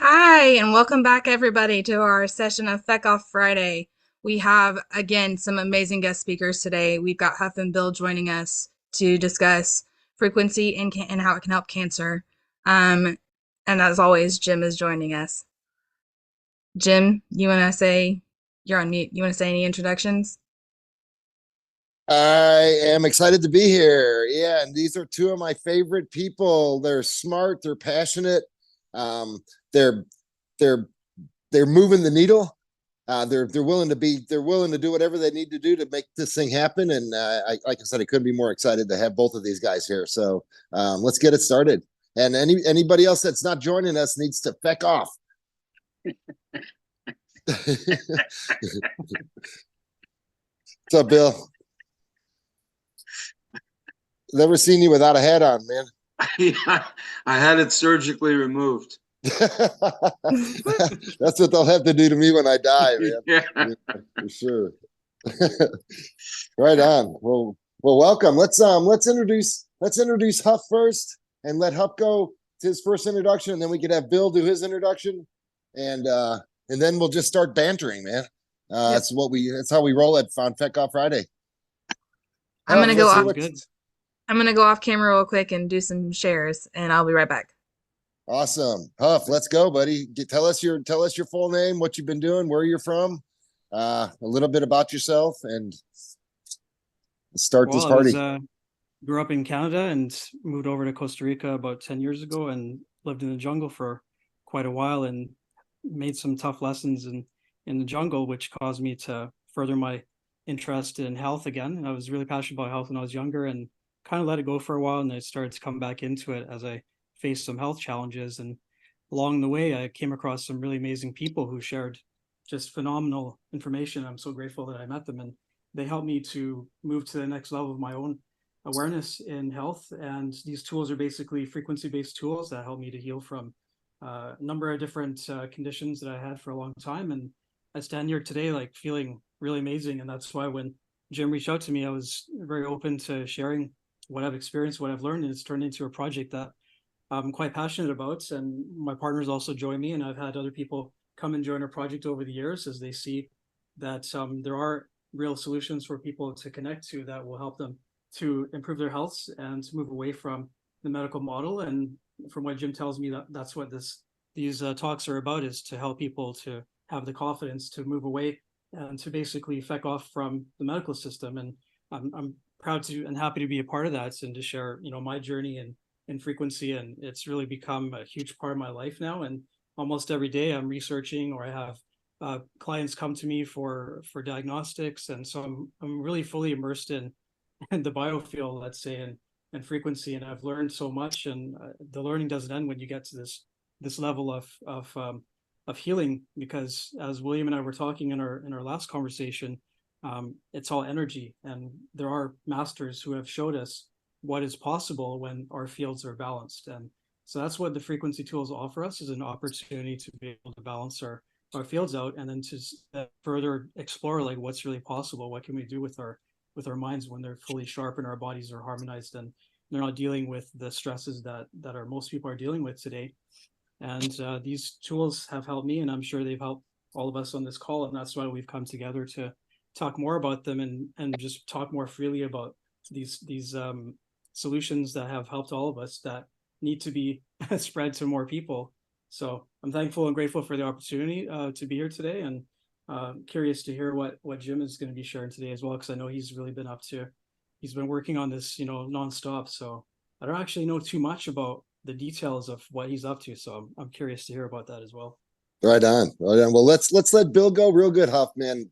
Hi, and welcome back, everybody, to our session of Feck Off Friday. We have, again, some amazing guest speakers today. We've got Huff and Bill joining us to discuss frequency and how it can help cancer. And as always, Jim is joining us. Jim, you want to say you're on mute? You want to say any introductions? I am excited to be here. Yeah, and these are two of my favorite people. They're smart, they're passionate, um, they're they're they're moving the needle. They're willing to do whatever they need to do to make this thing happen. And like I said, I couldn't be more excited to have both of these guys here. So let's get it started. And anybody else that's not joining us needs to feck off. What's up, Bill? Never seen you without a hat on, man. Yeah, I had it surgically removed. That's what they'll have to do to me when I die, man. Yeah. For sure. Right on. Well, welcome. Let's introduce Huff first, and let Huff go to his first introduction, and then we could have Bill do his introduction, and then we'll just start bantering, man. Yep. That's how we roll it on Feck Off Friday. I'm gonna go let's see off. what- I'm gonna go off camera real quick and do some shares, and I'll be right back. Awesome. Huff, let's go, buddy. Tell us your full name, what you've been doing, where you're from, a little bit about yourself, and let's start this party. Grew up in Canada and moved over to Costa Rica about 10 years ago and lived in the jungle for quite a while and made some tough lessons in the jungle, which caused me to further my interest in health again. I was really passionate about health when I was younger and kind of let it go for a while, and I started to come back into it as I faced some health challenges. And along the way, I came across some really amazing people who shared just phenomenal information. I'm so grateful that I met them, and they helped me to move to the next level of my own awareness in health. And these tools are basically frequency-based tools that help me to heal from a number of different conditions that I had for a long time. And I stand here today like feeling really amazing. And that's why when Jim reached out to me, I was very open to sharing what I've experienced, what I've learned, and it's turned into a project that I'm quite passionate about. And my partners also join me, and I've had other people come and join our project over the years as they see that there are real solutions for people to connect to that will help them to improve their health and to move away from the medical model. And from what Jim tells me, that's what these talks are about, is to help people to have the confidence to move away and to basically feck off from the medical system. And I'm proud to and happy to be a part of that and to share, my journey and frequency. And it's really become a huge part of my life now. And almost every day I'm researching, or I have clients come to me for diagnostics. And so I'm really fully immersed in the biofield, let's say, and frequency. And I've learned so much, and the learning doesn't end when you get to this level of healing, because as William and I were talking in our last conversation, it's all energy, and there are masters who have showed us what is possible when our fields are balanced. And so that's what the frequency tools offer us, is an opportunity to be able to balance our fields out, and then to further explore like what's really possible. What can we do with our minds when they're fully sharp and our bodies are harmonized and they're not dealing with the stresses that most people are dealing with today. And these tools have helped me, and I'm sure they've helped all of us on this call. And that's why we've come together to talk more about them and just talk more freely about these solutions that have helped all of us that need to be spread to more people. So I'm thankful and grateful for the opportunity to be here today, and curious to hear what Jim is going to be sharing today as well, because I know he's really been he's been working on this, nonstop. So I don't actually know too much about the details of what he's up to. So I'm curious to hear about that as well. Right on. Well, let's let Bill go. Real good, Huff, man.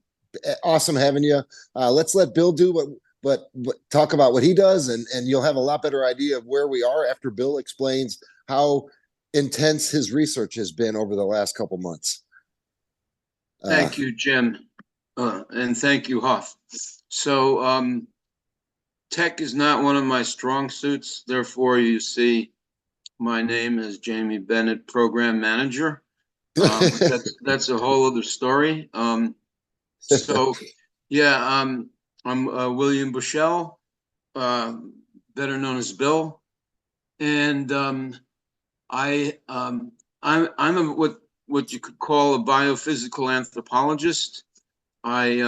Awesome having you. Let's let Bill do what talk about what he does, and you'll have a lot better idea of where we are after Bill explains how intense his research has been over the last couple months. Thank you, Jim. And thank you, Huff. So tech is not one of my strong suits. Therefore, you see my name is Jamie Bennett, Program Manager. That's a whole other story. So yeah, I'm William Bushell, better known as Bill. And I I'm what you could call a biophysical anthropologist. I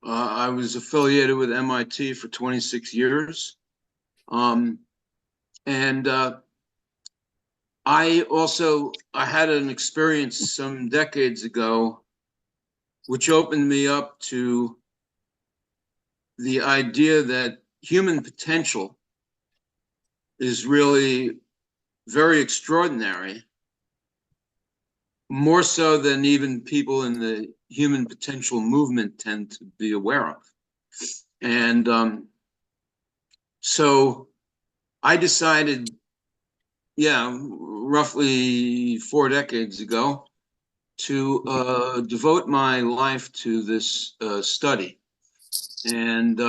was affiliated with MIT for 26 years. And I had an experience some decades ago, which opened me up to the idea that human potential is really very extraordinary, more so than even people in the human potential movement tend to be aware of. And so I decided, roughly 4 decades ago, to devote my life to this study. And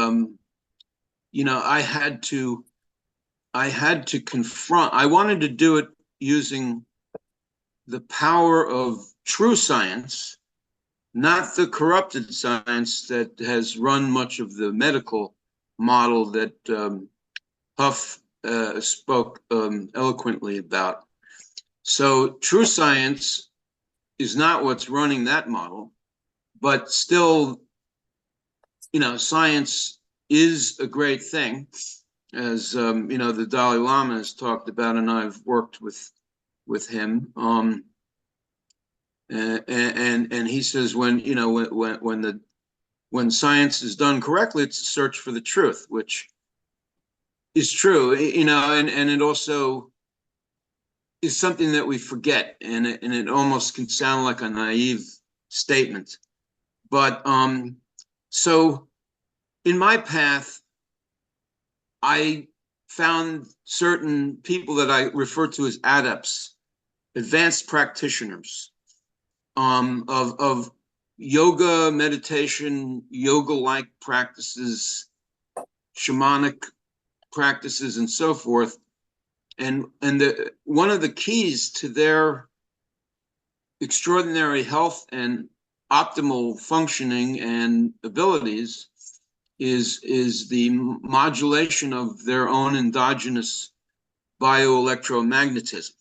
I had to confront. I wanted to do it using the power of true science, not the corrupted science that has run much of the medical model that Huff spoke eloquently about. So true science is not what's running that model, but still, science is a great thing, as the Dalai Lama has talked about, and I've worked with him. And he says when science is done correctly, it's a search for the truth, which is true, and it also is something that we forget, and it almost can sound like a naive statement. But so in my path, I found certain people that I refer to as adepts, advanced practitioners of yoga, meditation, yoga-like practices, shamanic practices, and so forth. And one of the keys to their extraordinary health and optimal functioning and abilities is the modulation of their own endogenous bioelectromagnetism.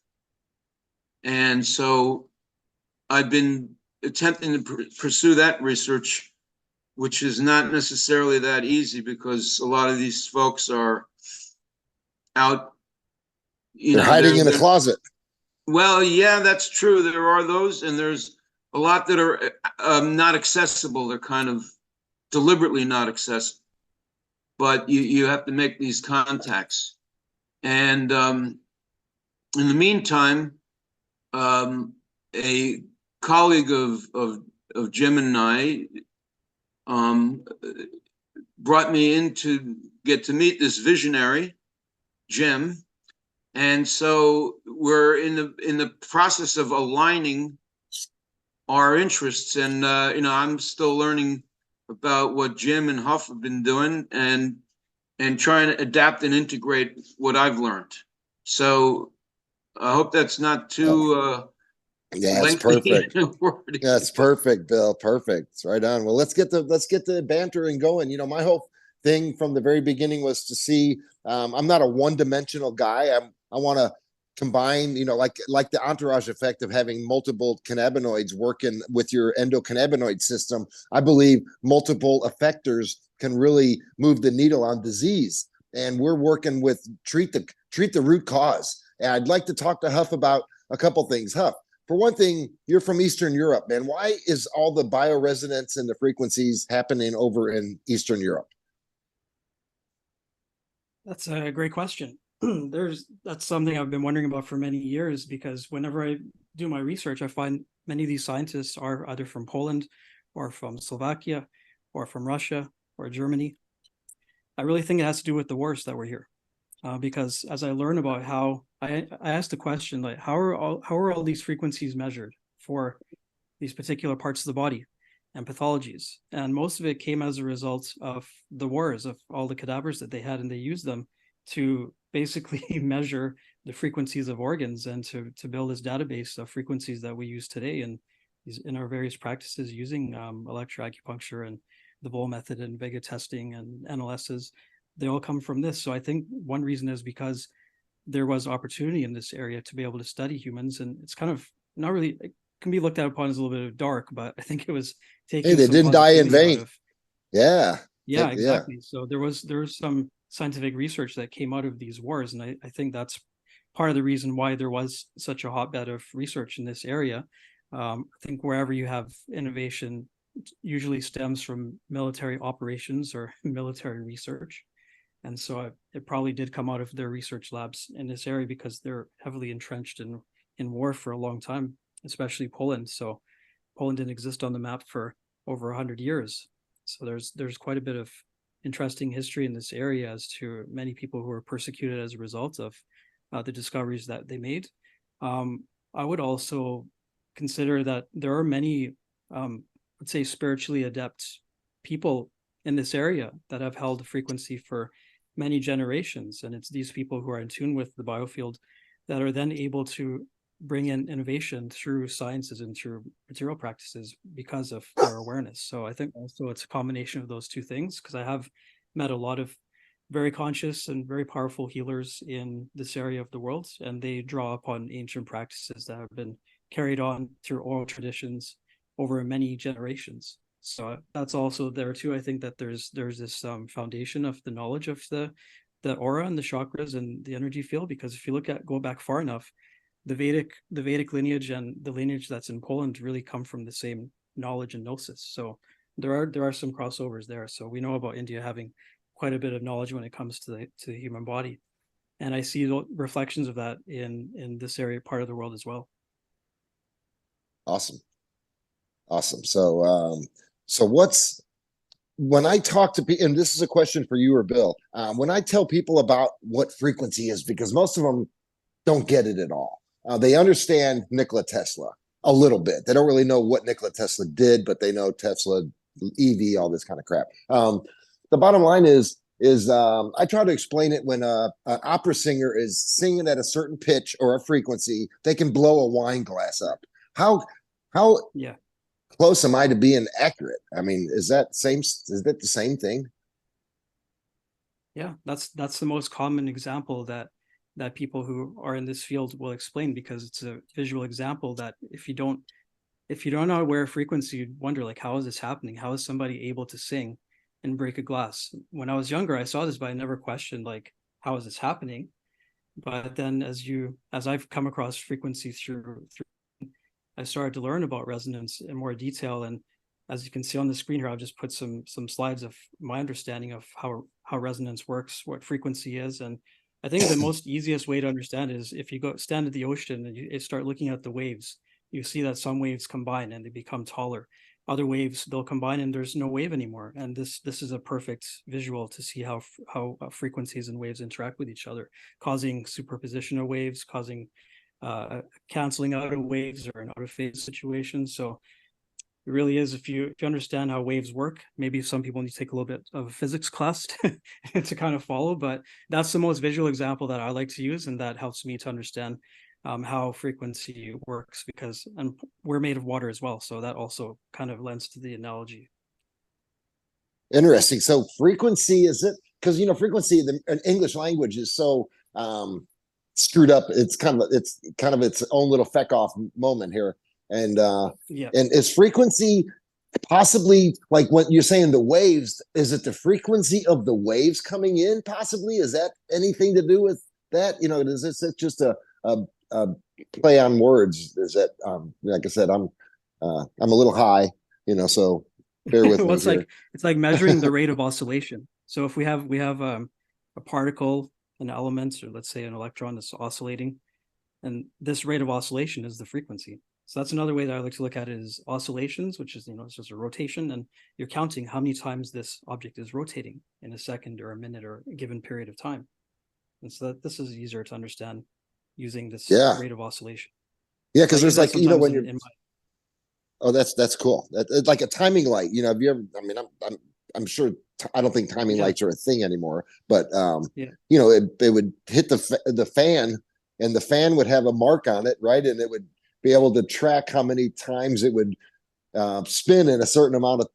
And so I've been attempting to pursue that research, which is not necessarily that easy because a lot of these folks are out. They're hiding in a closet. Well, yeah, that's true. There are those, and there's a lot that are not accessible. They're kind of deliberately not accessible. But you have to make these contacts. And in the meantime, a colleague of Jim and I brought me in to get to meet this visionary, Jim. And so we're in the process of aligning our interests. And I'm still learning about what Jim and Huff have been doing, and trying to adapt and integrate what I've learned. So I hope that's not too yeah, it's perfect. That's perfect, Bill. Perfect. It's right on. Well, let's get the bantering going. My whole thing from the very beginning was to see I'm not a one-dimensional guy. I want to combine, like the entourage effect of having multiple cannabinoids working with your endocannabinoid system. I believe multiple effectors can really move the needle on disease, and we're working with treat the root cause. And I'd like to talk to Huff about a couple things. Huff, for one thing, you're from Eastern Europe, man. Why is all the bioresonance and the frequencies happening over in Eastern Europe? That's a great question. That's something I've been wondering about for many years, because whenever I do my research, I find many of these scientists are either from Poland or from Slovakia or from Russia or Germany. I really think it has to do with the wars that were here, because as I learn about how I asked the question, like, how are all these frequencies measured for these particular parts of the body and pathologies? And most of it came as a result of the wars, of all the cadavers that they had, and they used them to basically measure the frequencies of organs and to build this database of frequencies that we use today in our various practices using electroacupuncture and the Bowl method and Vega testing and NLSs. They all come from this. So I think one reason is because there was opportunity in this area to be able to study humans, and it's kind of not really, it can be looked at upon as a little bit of dark, but I think it was Hey, taking they some didn't die in positivity out vain. of. Yeah. Yeah, Yeah. exactly. So there was some scientific research that came out of these wars, and I think that's part of the reason why there was such a hotbed of research in this area. I think wherever you have innovation, usually stems from military operations or military research. And so it probably did come out of their research labs in this area because they're heavily entrenched in war for a long time, especially Poland. So Poland didn't exist on the map for over 100 years. So there's quite a bit of interesting history in this area as to many people who were persecuted as a result of the discoveries that they made. I would also consider that there are many, let's say, spiritually adept people in this area that have held the frequency for many generations. And it's these people who are in tune with the biofield that are then able to bring in innovation through sciences and through material practices because of their awareness. So I think also it's a combination of those two things, because I have met a lot of very conscious and very powerful healers in this area of the world, and they draw upon ancient practices that have been carried on through oral traditions over many generations. So that's also there too. I think that there's this foundation of the knowledge of the aura and the chakras and the energy field, because if you go back far enough, the Vedic lineage and the lineage that's in Poland really come from the same knowledge and gnosis. So there are some crossovers there. So we know about India having quite a bit of knowledge when it comes to the human body, and I see reflections of that in this area part of the world as well. Awesome. So when I talk to people, and this is a question for you or Bill, when I tell people about what frequency is, because most of them don't get it at all. They understand Nikola Tesla a little bit. They don't really know what Nikola Tesla did, but they know Tesla, EV, all this kind of crap. The bottom line is I try to explain it when an opera singer is singing at a certain pitch or a frequency, they can blow a wine glass up. How Yeah. close am I to being accurate? I mean, is that the same thing? Yeah, that's the most common example that people who are in this field will explain, because it's a visual example that if you don't know where frequency, you'd wonder, like, how is this happening? How is somebody able to sing and break a glass? When I was younger, I saw this, but I never questioned, like, how is this happening? But then as I've come across frequency through I started to learn about resonance in more detail. And as you can see on the screen here, I've just put some slides of my understanding of how resonance works, what frequency is. And I think the most easiest way to understand is if you go stand at the ocean and you start looking at the waves, you see that some waves combine and they become taller. Other waves, they'll combine and there's no wave anymore. And this is a perfect visual to see how frequencies and waves interact with each other, causing superposition of waves, causing canceling out of waves or an out of phase situation. So it really is, if you understand how waves work, maybe some people need to take a little bit of a physics class to kind of follow, but that's the most visual example that I like to use, and that helps me to understand how frequency works, because we're made of water as well, so that also kind of lends to the analogy. Interesting. So frequency, is it, because frequency, the English language is so screwed up. It's kind of its own little feck off moment here. And Yeah. And is frequency possibly, like what you're saying, the waves, is it the frequency of the waves coming in possibly? Is that anything to do with that? Is this just a play on words? Is that like I said, I'm a little high, so bear with Well, me here. it's like measuring the rate of oscillation. So if we have a particle, an element, or let's say an electron that's oscillating, and this rate of oscillation is the frequency. So that's another way that I like to look at it, is oscillations, which is, it's just a rotation, and you're counting how many times this object is rotating in a second or a minute or a given period of time. And so this is easier to understand using this rate of oscillation. Yeah, because there's like, when you're oh, that's cool. It's like a timing light. Have you ever? I mean, I'm sure. I don't think timing lights are a thing anymore. But it would hit the fan, and the fan would have a mark on it, right? And it would be able to track how many times it would spin in a certain amount of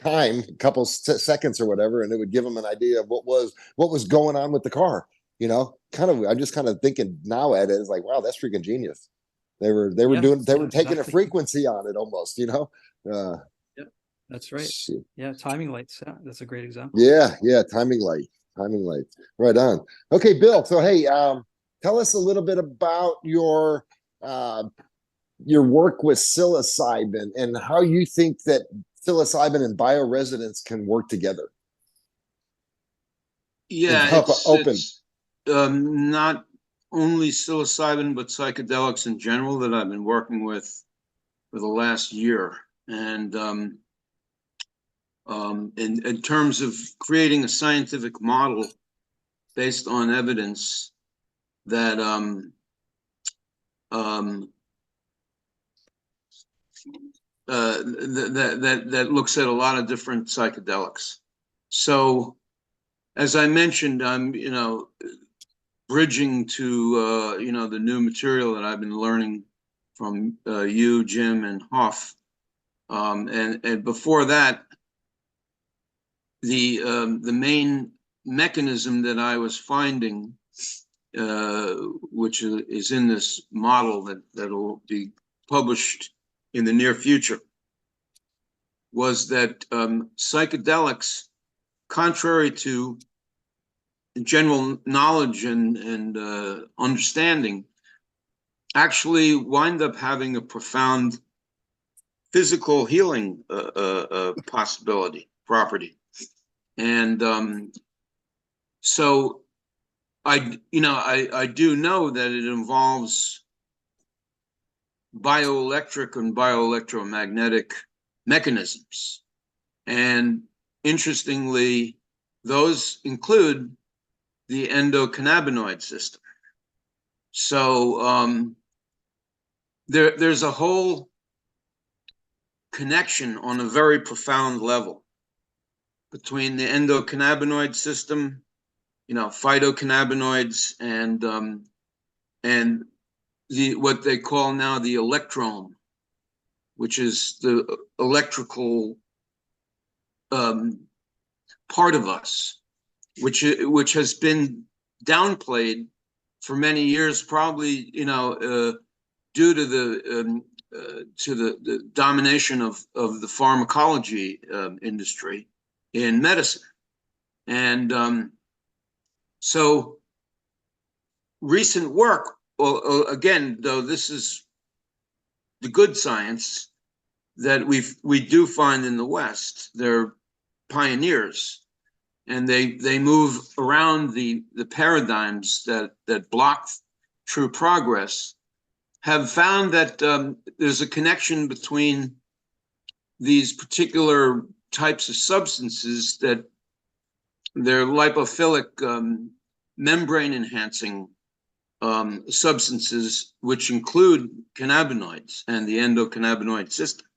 time, a couple seconds or whatever, and it would give them an idea of what was going on with the car. I'm just kind of thinking now at it, it's like, wow, that's freaking genius. They were taking a Exactly. frequency on it almost, uh Yeah, that's right. shit. Yeah, timing lights. Yeah, that's a great example. Yeah, timing light, right on. Okay, Bill, so hey, tell us a little bit about your work with psilocybin and how you think that psilocybin and bioresonance can work together and Yeah, help open. it's not only psilocybin, but psychedelics in general that I've been working with for the last year. And in terms of creating a scientific model based on evidence that um, that looks at a lot of different psychedelics. So, as I mentioned, I'm bridging to the new material that I've been learning from you, Jim, and Hoff, and before that, the main mechanism that I was finding, which is in this model that will be published in the near future, was that psychedelics, contrary to general knowledge and understanding, actually wind up having a profound physical healing property. And so I do know that it involves bioelectric and bioelectromagnetic mechanisms. And interestingly, those include the endocannabinoid system. So there's a whole connection on a very profound level between the endocannabinoid system, phytocannabinoids, and what they call now the electrome, which is the electrical part of us, which has been downplayed for many years, probably due to the domination of the pharmacology industry in medicine. And so recent work, well, again, though this is the good science that we do find in the West, they're pioneers, and they move around the paradigms that block true progress, have found that there's a connection between these particular types of substances, that they're lipophilic membrane enhancing substances, which include cannabinoids and the endocannabinoid system,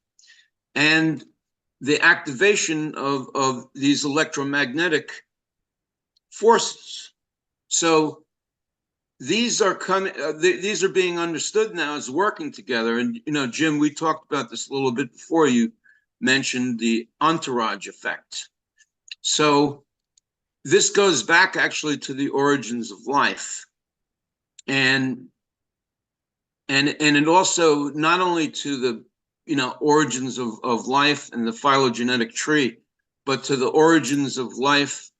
and the activation of these electromagnetic forces. So these are coming. These are being understood now as working together. And Jim, we talked about this a little bit before. You mentioned the entourage effect. So this goes back actually to the origins of life, and it also not only to the origins of life and the phylogenetic tree, but to the origins of life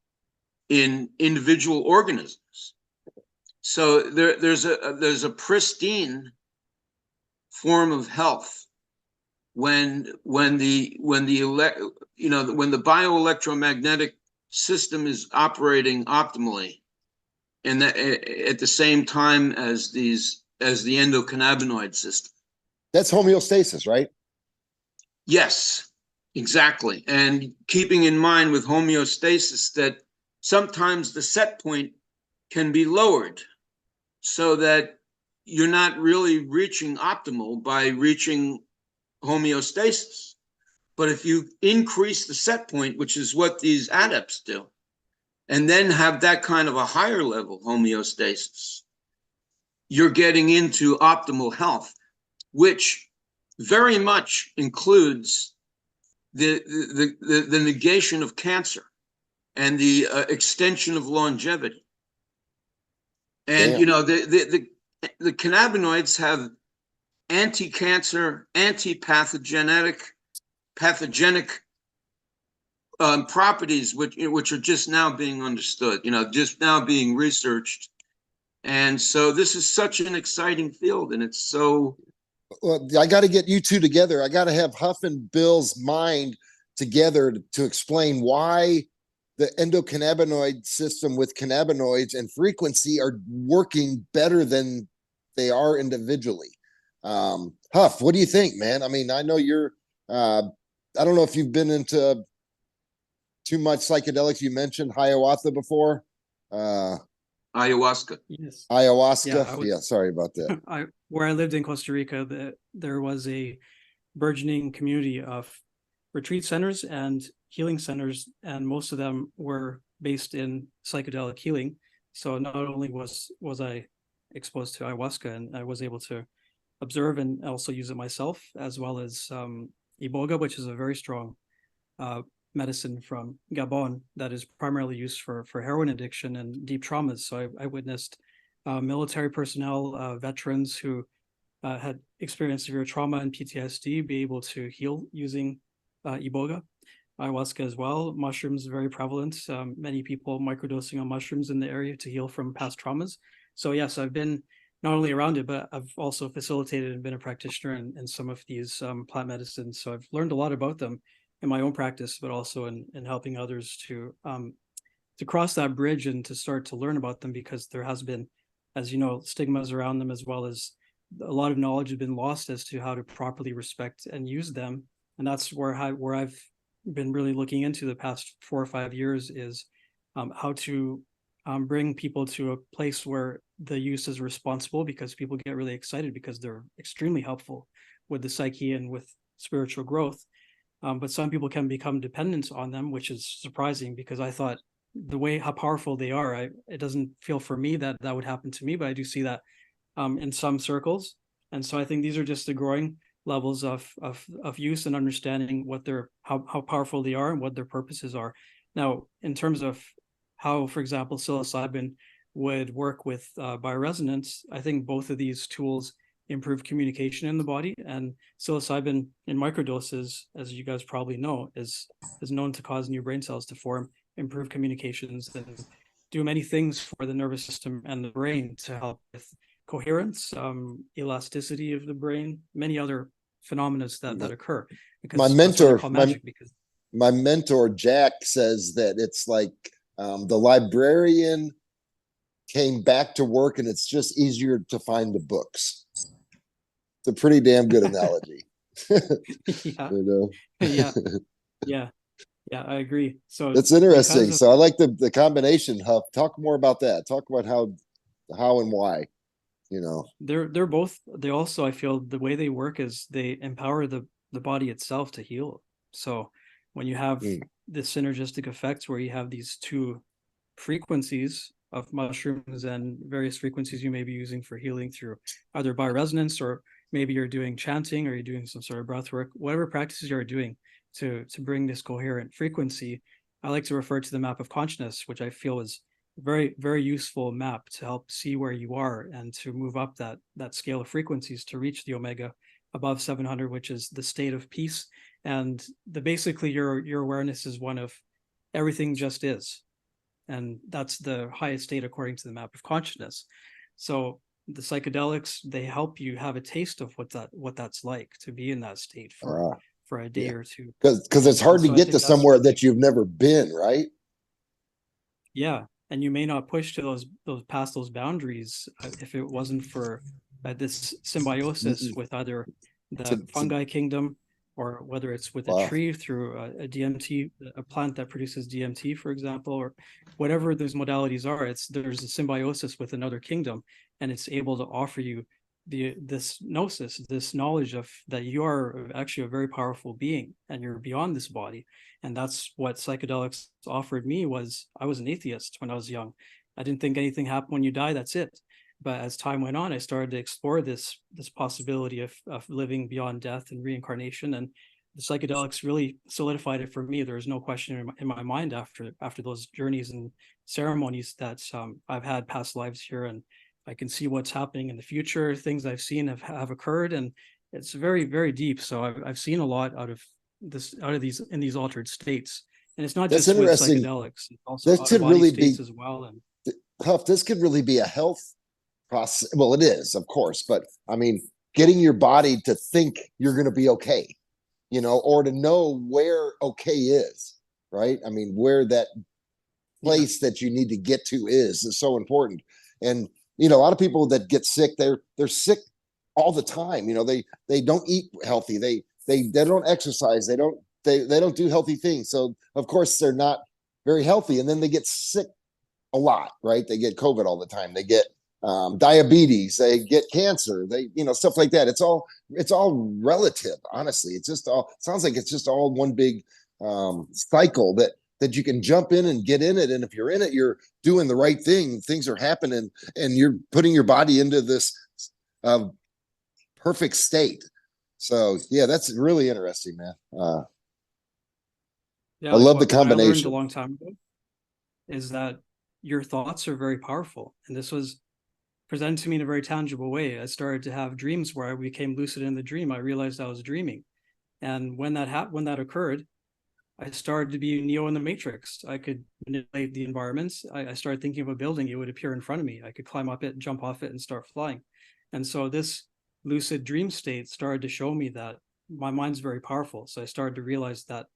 in individual organisms. So there's a pristine form of health when the bioelectromagnetic system is operating optimally, and that at the same time as the endocannabinoid system. That's homeostasis, right? Yes, exactly. And keeping in mind with homeostasis that sometimes the set point can be lowered so that you're not really reaching optimal by reaching homeostasis. But if you increase the set point, which is what these adepts do, and then have that kind of a higher level homeostasis, you're getting into optimal health, which very much includes the negation of cancer and the extension of longevity. And Damn. you know, the cannabinoids have anti-cancer, anti-pathogenic pathogenic properties, which are just now being understood, you know, just now being researched. And so this is such an exciting field, and it's so. Well, I got to get you two together. I got to have Huff and Bill's mind together to explain why the endocannabinoid system with cannabinoids and frequency are working better than they are individually. Huff, what do you think, man? I mean, I know you're, I don't know if you've been into too much psychedelics. You mentioned ayahuasca before. Ayahuasca. Yes. Ayahuasca. Yeah, Sorry about that. Where I lived in Costa Rica, there was a burgeoning community of retreat centers and healing centers, and most of them were based in psychedelic healing. So not only was I exposed to ayahuasca, and I was able to observe and also use it myself, as well as iboga, which is a very strong medicine from Gabon that is primarily used for heroin addiction and deep traumas. So I witnessed military personnel, veterans who had experienced severe trauma and PTSD be able to heal using iboga, ayahuasca as well. Mushrooms are very prevalent. Many people microdosing on mushrooms in the area to heal from past traumas. So yes, I've been not only around it, but I've also facilitated and been a practitioner in some of these plant medicines. So I've learned a lot about them in my own practice, but also in helping others to cross that bridge and to start to learn about them, because there has been, as you know, stigmas around them, as well as a lot of knowledge has been lost as to how to properly respect and use them. And that's where I've been really looking into the past 4 or 5 years, is how to bring people to a place where the use is responsible, because people get really excited because they're extremely helpful with the psyche and with spiritual growth. But some people can become dependent on them, which is surprising, because I thought the way how powerful they are, it doesn't feel for me that would happen to me, but I do see that in some circles. And so I think these are just the growing levels of use and understanding what how powerful they are and what their purposes are. Now, in terms of how, for example, psilocybin would work with bioresonance, I think both of these tools improve communication in the body. And psilocybin in microdoses, as you guys probably know, is known to cause new brain cells to form, improve communications, and do many things for the nervous system and the brain to help with coherence, elasticity of the brain, many other phenomena that occur. Because My that's why they're mentor, called magic, because my mentor Jack says that it's like the librarian came back to work and it's just easier to find the books. It's a pretty damn good analogy. yeah, You know? yeah, I agree. So That's interesting. So I like the combination, Huff. Talk more about that. Talk about how and why, you know. They're both, they also, I feel the way they work is they empower the body itself to heal. So when you have the synergistic effects where you have these two frequencies of mushrooms and various frequencies you may be using for healing through either bioresonance, or maybe you're doing chanting, or you're doing some sort of breath work, whatever practices you're doing to bring this coherent frequency. I like to refer to the map of consciousness, which I feel is very, very useful map to help see where you are and to move up that scale of frequencies to reach the omega above 700, which is the state of peace. And basically your awareness is one of everything just is. And that's the highest state according to the map of consciousness. So the psychedelics, they help you have a taste of what that's like to be in that state for a day or two. Because it's hard to get to somewhere that you've never been, right? Yeah, and you may not push to those past those boundaries if it wasn't for this symbiosis with either the fungi kingdom, or whether it's with a tree through a DMT, a plant that produces DMT, for example, or whatever those modalities are. There's a symbiosis with another kingdom, and it's able to offer you this gnosis, this knowledge of that you are actually a very powerful being and you're beyond this body. And that's what psychedelics offered me. I was an atheist when I was young. I didn't think anything happened when you die, that's it. But as time went on, I started to explore this possibility of living beyond death and reincarnation. And the psychedelics really solidified it for me. There was no question in my mind after those journeys and ceremonies that I've had past lives here, and I can see what's happening in the future. Things I've seen have occurred, and it's very, very deep. So I've seen a lot out of these in these altered states, and it's not That's just with interesting. psychedelics; it's also This out of could body really be, states as well. And Huff, this could really be a health process. Well, it is, of course, but I mean, getting your body to think you're going to be okay, or to know where okay is, right? I mean, where that place that you need to get to is so important. And a lot of people that get sick, they're sick all the time. They don't eat healthy. They don't exercise. They don't do healthy things. So of course they're not very healthy, and then they get sick a lot, right? They get COVID all the time. They get diabetes. They get cancer. Stuff like that. It's all relative. Honestly, it sounds like it's just all one big cycle that you can jump in and get in it. And if you're in it, you're doing the right thing. Things are happening, and you're putting your body into this perfect state. So yeah, that's really interesting, man. yeah, I like love the what I learned a combination. long time ago is that your thoughts are very powerful, and this was presented to me in a very tangible way. I started to have dreams where I became lucid in the dream. I realized I was dreaming, and when that occurred, I started to be Neo in the Matrix. I could manipulate the environments. I started thinking of a building; it would appear in front of me. I could climb up it, jump off it, and start flying. And so this lucid dream state started to show me that my mind's very powerful. So I started to realize that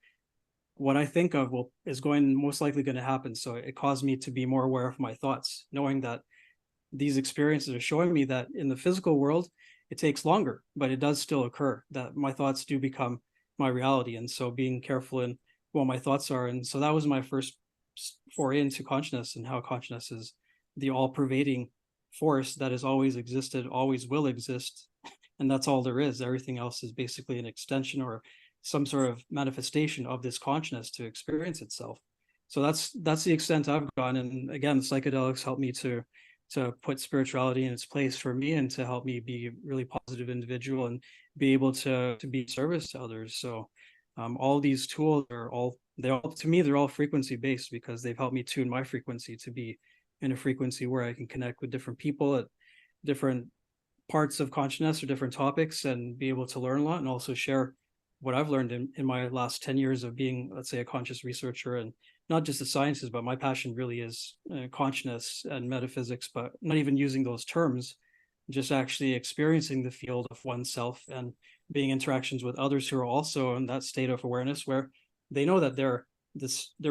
what I think of is most likely going to happen. So it caused me to be more aware of my thoughts, knowing that these experiences are showing me that in the physical world, it takes longer, but it does still occur, that my thoughts do become my reality. And so being careful in what my thoughts are. And so that was my first foray into consciousness, and how consciousness is the all pervading force that has always existed, always will exist. And that's all there is. Everything else is basically an extension or some sort of manifestation of this consciousness to experience itself. So that's the extent I've gone. And again, psychedelics helped me to put spirituality in its place for me, and to help me be a really positive individual and be able to be of service to others. So all these tools are to me, they're all frequency based, because they've helped me tune my frequency to be in a frequency where I can connect with different people at different parts of consciousness or different topics, and be able to learn a lot, and also share what I've learned in my last 10 years of being, let's say, a conscious researcher, and not just the sciences, but my passion really is consciousness and metaphysics, but not even using those terms, just actually experiencing the field of oneself and being interactions with others who are also in that state of awareness where they know that they're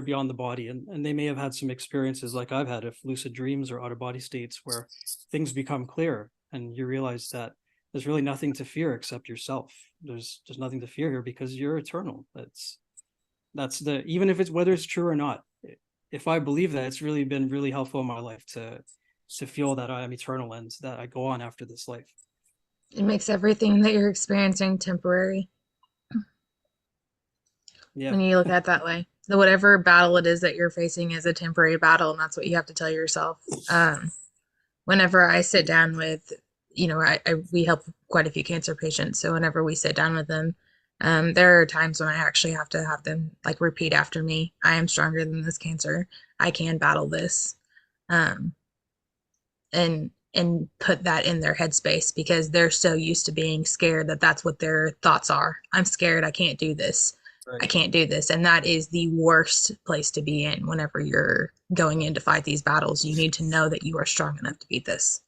beyond the body, and they may have had some experiences like I've had of lucid dreams or out of body states where things become clear, and you realize that there's really nothing to fear except yourself. There's just nothing to fear here, because you're eternal. Even if it's whether it's true or not, if I believe that, it's really been really helpful in my life to feel that I am eternal and that I go on after this life. It makes everything that you're experiencing temporary Yeah. when you look at it that way. So whatever battle it is that you're facing is a temporary battle, and that's what you have to tell yourself. Whenever I sit down with, we help quite a few cancer patients. So whenever we sit down with them, there are times when I actually have to have them like repeat after me. I am stronger than this cancer. I can battle this. Um, and put that in their headspace, because they're so used to being scared that that's what their thoughts are. I'm scared. I can't do this. I Right. can't do this. And that is the worst place to be in whenever you're going in to fight these battles. You need to know that you are strong enough to beat this.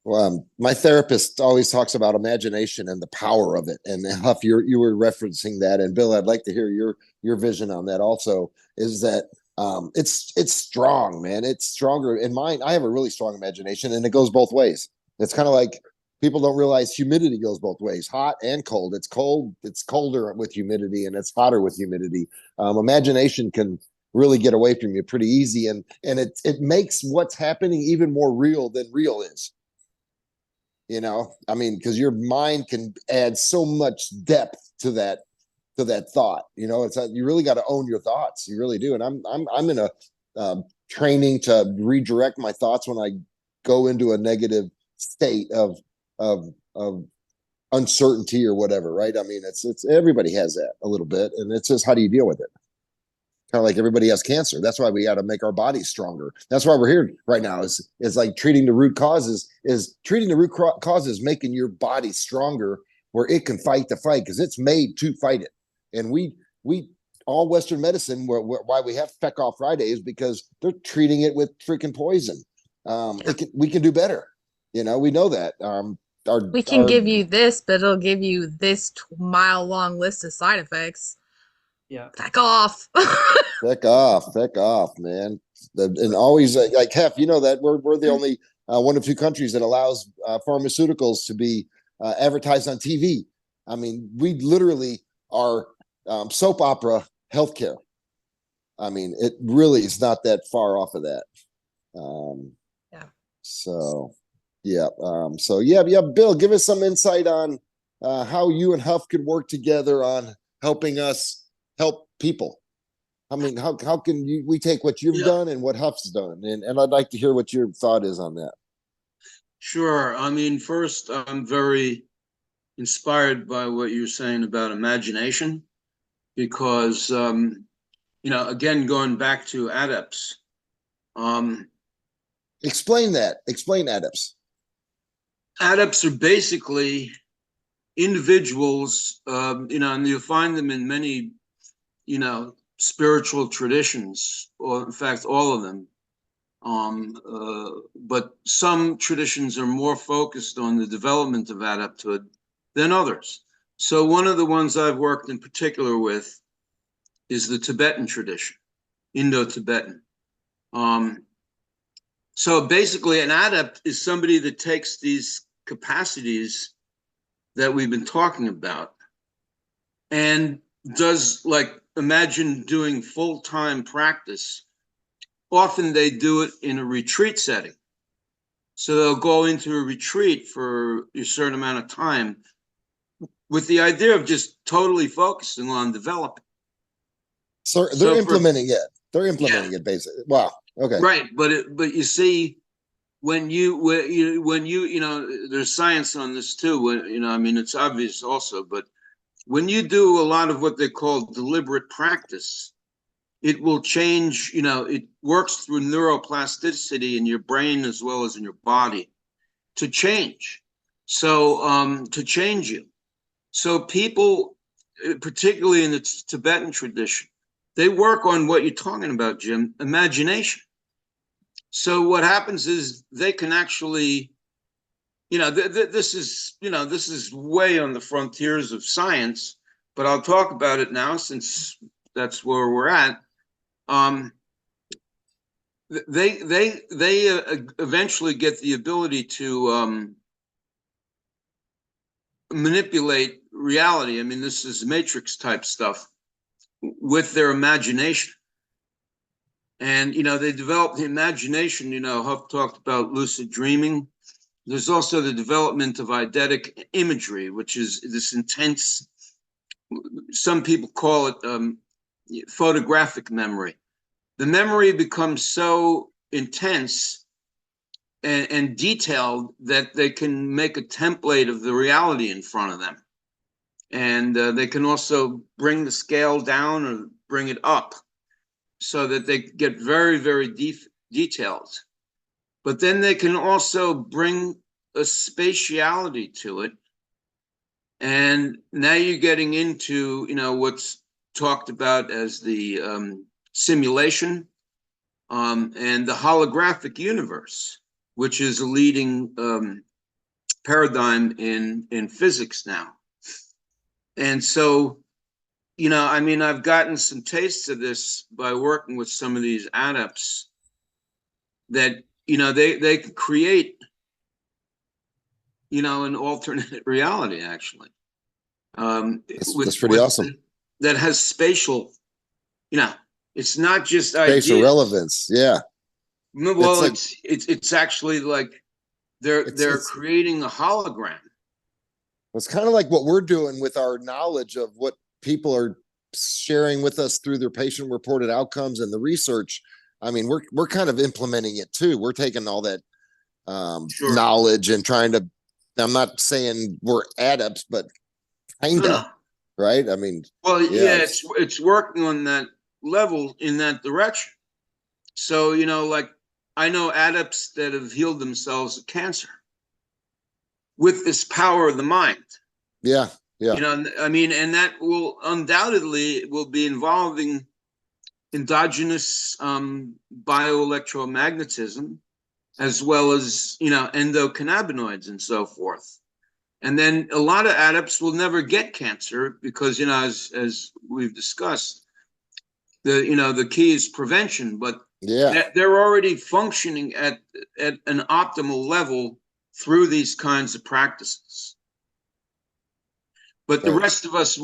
Well, my therapist always talks about imagination and the power of it. And Huff, you were referencing that, and Bill, I'd like to hear your vision on that. Also, is that it's strong, man. It's stronger in mine. I have a really strong imagination, and it goes both ways. It's kind of like people don't realize humidity goes both ways, hot and cold. It's cold, it's colder with humidity, and it's hotter with humidity. Imagination can really get away from you pretty easy, and it makes what's happening even more real than real is. I mean, because your mind can add so much depth to that thought. It's you really got to own your thoughts. You really do. And I'm in a training to redirect my thoughts when I go into a negative state of uncertainty or whatever, right? I mean, it's everybody has that a little bit, and it's just how do you deal with it? Kind of like everybody has cancer. That's why we got to make our bodies stronger. That's why we're here right now. Is like treating the root causes. Is treating the root causes making your body stronger, where it can fight the fight, because it's made to fight it. And we all Western medicine, why we have Feck Off Friday, is because they're treating it with freaking poison. We can do better. You know, we know that. We can give you this, but it'll give you this mile long list of side effects. Yeah. Back off. Feck off, man. And always like Hef, you know that we're the only one of two countries that allows pharmaceuticals to be advertised on TV. I mean, we literally are soap opera healthcare. I mean, it really is not that far off of that. Yeah. So, yeah. Bill, give us some insight on how you and Huff could work together on helping us help people. I mean, how can we take what you've done and what Huff's done? And I'd like to hear what your thought is on that. Sure. I mean, first, I'm very inspired by what you're saying about imagination, because, again, going back to adepts. Explain that. Explain adepts. Adepts are basically individuals, and you find them in many, spiritual traditions, or in fact, all of them. But some traditions are more focused on the development of adepthood than others. So one of the ones I've worked in particular with is the Tibetan tradition, Indo-Tibetan. So basically an adept is somebody that takes these capacities that we've been talking about and does, like, imagine doing full-time practice. Often they do it in a retreat setting. So they'll go into a retreat for a certain amount of time with the idea of just totally focusing on developing. So they're implementing it. They're implementing it basically. Wow. Okay. Right. But you see, when you there's science on this too. I mean, it's obvious also, but when you do a lot of what they call deliberate practice, it will change, it works through neuroplasticity in your brain as well as in your body to change. So to change you. So people, particularly in the Tibetan tradition, they work on what you're talking about, Jim, imagination. So what happens is they can actually, this is way on the frontiers of science, but I'll talk about it now since that's where we're at. They eventually get the ability to manipulate reality. I mean, this is Matrix type stuff with their imagination. And, they develop the imagination. Huff talked about lucid dreaming. There's also the development of eidetic imagery, which is this intense, some people call it photographic memory. The memory becomes so intense and detailed that they can make a template of the reality in front of them. And they can also bring the scale down or bring it up so that they get very, very detailed. But then they can also bring a spatiality to it. And now you're getting into, what's talked about as the simulation and the holographic universe, which is a leading paradigm in physics now. And so, I've gotten some tastes of this by working with some of these adepts that, they could create, an alternate reality, actually. That's pretty awesome. That has spatial, it's not just spatial relevance. Yeah. Well, it's actually like they're creating a hologram. It's kind of like what we're doing with our knowledge of what people are sharing with us through their patient reported outcomes and the research. I mean, we're kind of implementing it too. We're taking all that knowledge and trying to I'm not saying we're adepts, but No, kinda, no. right? I mean, Well, yeah, yeah, it's working on that level in that direction. So, like I know adepts that have healed themselves of cancer with this power of the mind. yeah, yeah. I mean, and that will undoubtedly will be involving endogenous bioelectromagnetism as well as endocannabinoids and so forth. And then a lot of adepts will never get cancer because as we've discussed, the key is prevention, but Yeah. they're already functioning at an optimal level through these kinds of practices. But the Right. rest of us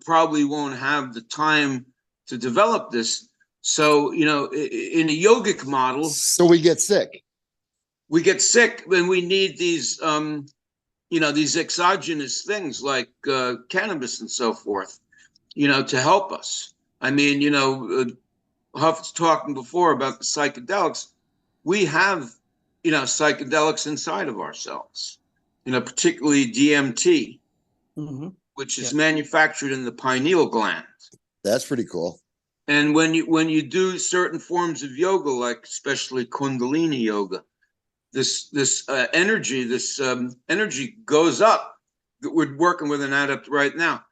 probably won't have the time to develop this. So, in a yogic model, So we get sick. we get sick when we need these exogenous things like cannabis and so forth, to help us. I mean, Huff was talking before about the psychedelics. We have, psychedelics inside of ourselves, particularly DMT, Mm-hmm. which is Yeah. manufactured in the pineal gland. That's pretty cool. And when you do certain forms of yoga, like especially Kundalini yoga, this energy goes up. We're working with an adept right now,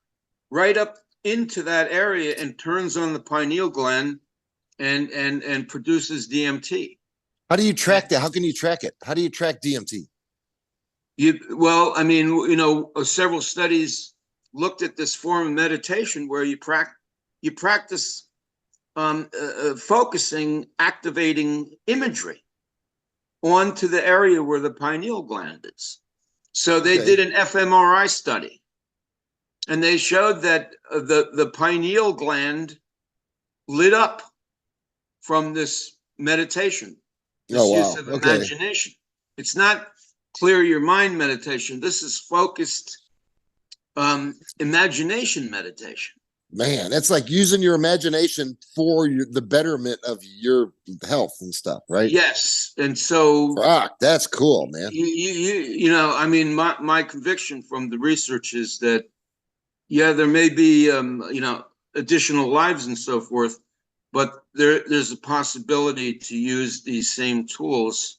right up into that area and turns on the pineal gland and produces DMT. How do you track that? How can you track it? How do you track DMT? Well, I mean, several studies looked at this form of meditation where you practice focusing, activating imagery onto the area where the pineal gland is. So they did an fMRI study, and they showed that the pineal gland lit up from this meditation, this use of imagination. It's not clear your mind meditation. This is focused imagination meditation. Man, that's like using your imagination for the betterment of your health and stuff, right? Yes, and so that's cool, man. I mean, my conviction from the research is that there may be additional lives and so forth, but there's a possibility to use these same tools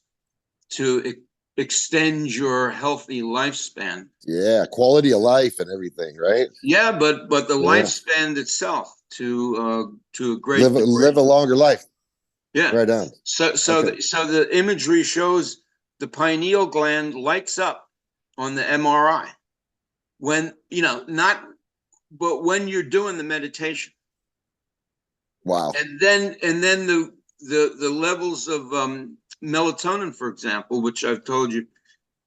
to extend your healthy lifespan. Yeah, quality of life and everything, right? Yeah, but the lifespan itself to a great live a longer life. Yeah. Right on. So the imagery shows the pineal gland lights up on the MRI when but when you're doing the meditation. Wow. And then the levels of melatonin, for example, which I've told you,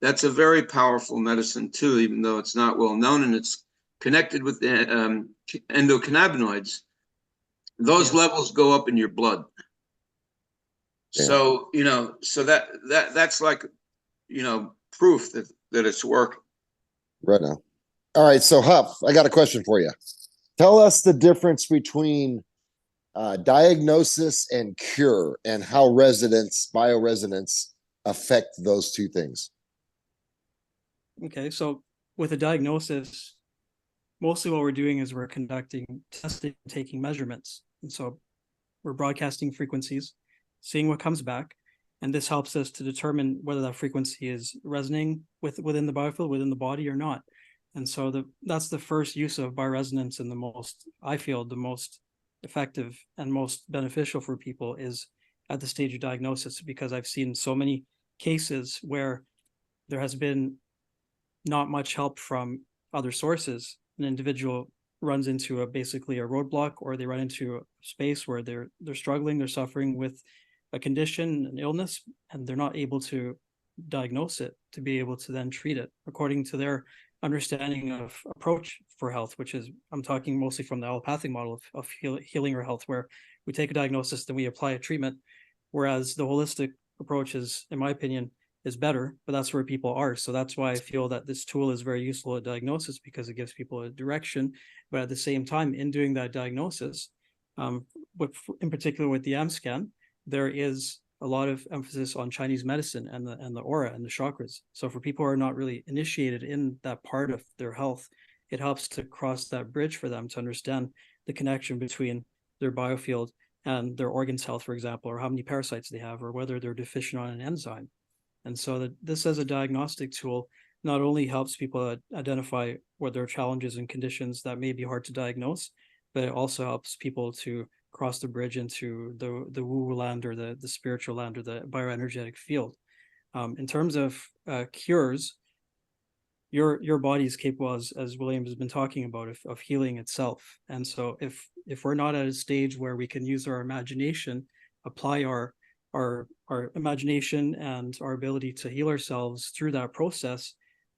that's a very powerful medicine too, even though it's not well known and it's connected with the endocannabinoids. Those levels go up in your blood. Yeah. So that's like, proof that it's working. Right now. All right. So Huff, I got a question for you. Tell us the difference between diagnosis and cure and how bioresonance affect those two things. Okay. So with a diagnosis, mostly what we're doing is we're conducting testing, taking measurements. And so we're broadcasting frequencies, seeing what comes back. And this helps us to determine whether that frequency is resonating within the biofield, within the body or not. And so that's the first use of bioresonance, and I feel the most effective and most beneficial for people is at the stage of diagnosis, because I've seen so many cases where there has been not much help from other sources. An individual runs into basically a roadblock, or they run into a space where they're struggling, they're suffering with a condition, an illness, and they're not able to diagnose it to be able to then treat it according to their understanding of approach for health, which is, I'm talking mostly from the allopathic model of healing or health, where we take a diagnosis, then we apply a treatment, whereas the holistic approach is, in my opinion, is better, but that's where people are. So that's why I feel that this tool is very useful at diagnosis, because it gives people a direction. But at the same time, in doing that diagnosis, in particular with the M scan, there is a lot of emphasis on Chinese medicine and the aura and the chakras. So for people who are not really initiated in that part of their health, it helps to cross that bridge for them to understand the connection between their biofield and their organs health, for example, or how many parasites they have, or whether they're deficient on an enzyme. And so this as a diagnostic tool not only helps people identify what their challenges and conditions that may be hard to diagnose, but it also helps people to cross the bridge into the woo land, or the spiritual land, or the bioenergetic field. In terms of cures, your body is capable, as William has been talking about, of healing itself. And so if we're not at a stage where we can use our imagination, apply our imagination and our ability to heal ourselves through that process,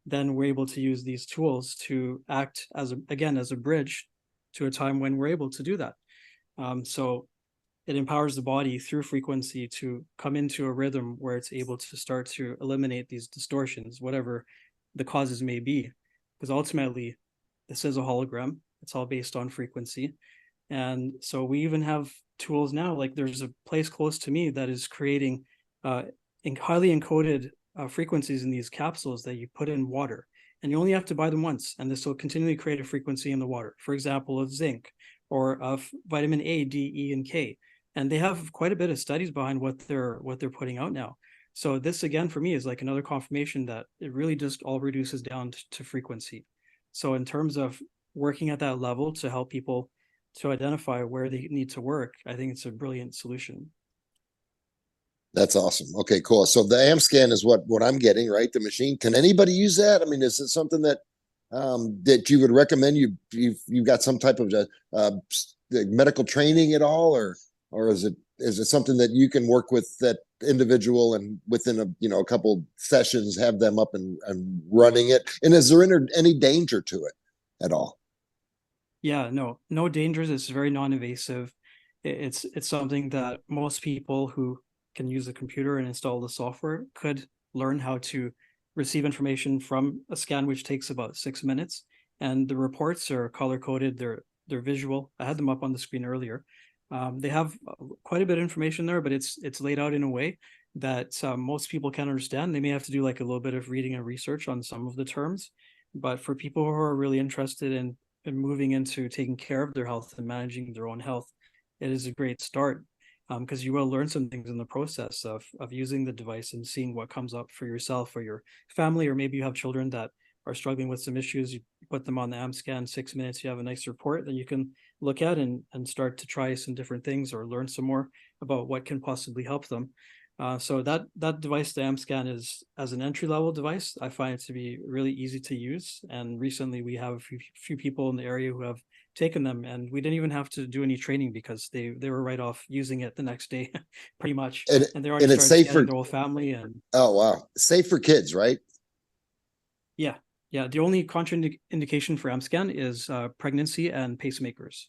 then we're able to use these tools to act as a bridge to a time when we're able to do that. So it empowers the body through frequency to come into a rhythm where it's able to start to eliminate these distortions, whatever the causes may be. Because ultimately, this is a hologram. It's all based on frequency. And so we even have tools now, like there's a place close to me that is creating highly encoded frequencies in these capsules that you put in water. And you only have to buy them once, and this will continually create a frequency in the water, for example, of zinc or of vitamin A, D, E, and K. And they have quite a bit of studies behind what they're putting out now. So this, again, for me, is like another confirmation that it really just all reduces down to frequency. So in terms of working at that level to help people to identify where they need to work, I think it's a brilliant solution. That's awesome. Okay, cool. So the AM scan is what I'm getting, right? The machine. Can anybody use that? I mean, is it something that that you would recommend? You've got some type of medical training at all, or is it something that you can work with that individual and within a couple sessions have them up and running it? And is there any danger to it at all? Yeah, no dangers. It's very non-invasive. It's something that most people who can use a computer and install the software could learn how to receive information from a scan, which takes about 6 minutes. And the reports are color coded. They're visual. I had them up on the screen earlier. They have quite a bit of information there, but it's laid out in a way that most people can understand. They may have to do like a little bit of reading and research on some of the terms, but for people who are really interested in moving into taking care of their health and managing their own health, it is a great start, because you will learn some things in the process of using the device and seeing what comes up for yourself or your family, or maybe you have children that are struggling with some issues. You put them on the AM-scan, 6 minutes, you have a nice report that you can look at and start to try some different things or learn some more about what can possibly help them. So that device, the AM-scan, is as an entry-level device. I find it to be really easy to use. And recently we have a few people in the area who have taken them, and we didn't even have to do any training because they were right off using it the next day, pretty much. And they already and it's started safe scanning for their whole family. And oh wow, safe for kids, right? yeah. The only contraindication for AM-scan is pregnancy and pacemakers.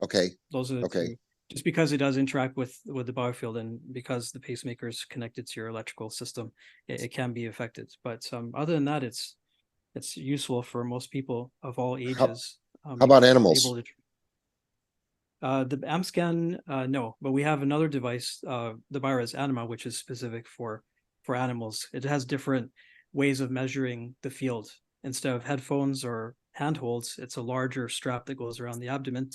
Okay. Those are the two. Just because it does interact with the biofield, and because the pacemaker is connected to your electrical system, it can be affected. But other than that, it's useful for most people of all ages. How about animals? The AM-scan, no, but we have another device, the Biorez Anima, which is specific for animals. It has different ways of measuring the field. Instead of headphones or handholds, it's a larger strap that goes around the abdomen.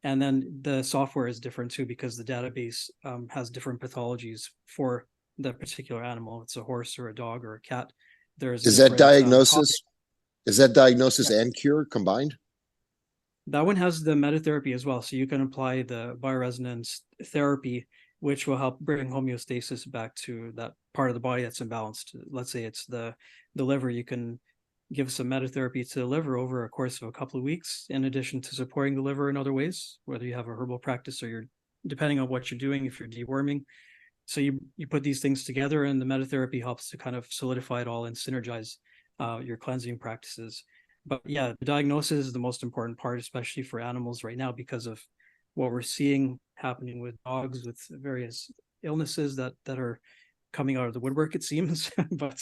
And then the software is different too, because the database has different pathologies for the particular animal. It's a horse or a dog or a cat. There's is that diagnosis? Is that diagnosis yeah. and cure combined? That one has the metatherapy as well. So you can apply the bioresonance therapy, which will help bring homeostasis back to that part of the body that's imbalanced. Let's say it's the liver. You can give some metatherapy to the liver over a course of a couple of weeks, in addition to supporting the liver in other ways, whether you have a herbal practice or you're, depending on what you're doing, if you're deworming. So you put these things together, and the metatherapy helps to kind of solidify it all and synergize your cleansing practices. But yeah, the diagnosis is the most important part, especially for animals right now, because of what we're seeing happening with dogs with various illnesses that are coming out of the woodwork, it seems. But